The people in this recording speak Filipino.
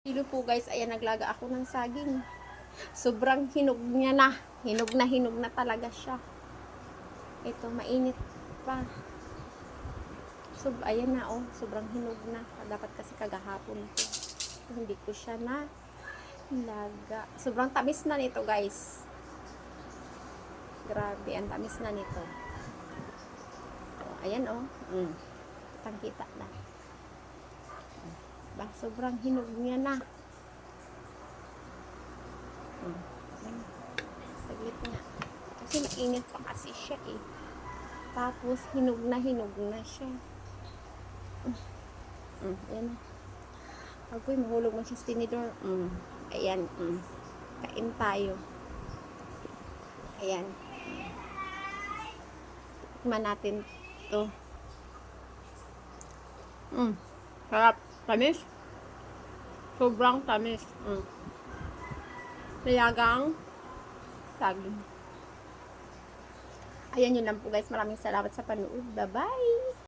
Hello po guys, ayan naglaga ako ng saging. Sobrang hinog niya na. Hinog na talaga siya. Ito, mainit pa. So, ayan na oh, sobrang hinog na. Dapat kasi kagahapon ko. Hindi ko siya na laga. Sobrang tamis na nito guys. Grabe, ang tamis na nito. Oh, ayan oh. Kitang-kita na. Sobrang hinog niya na. Saglit nga. Kasi mainit pa kasi siya eh. Tapos hinog na siya. Ayan na. Agoy, mahulog mo siya sa tinidor. Ayan. Kain tayo. Ayan. Tikman natin to. Sarap. Tamis. Sobrang tamis. Nilagang saging. Ayan, yun lang po guys. Maraming salamat sa panood. Bye-bye!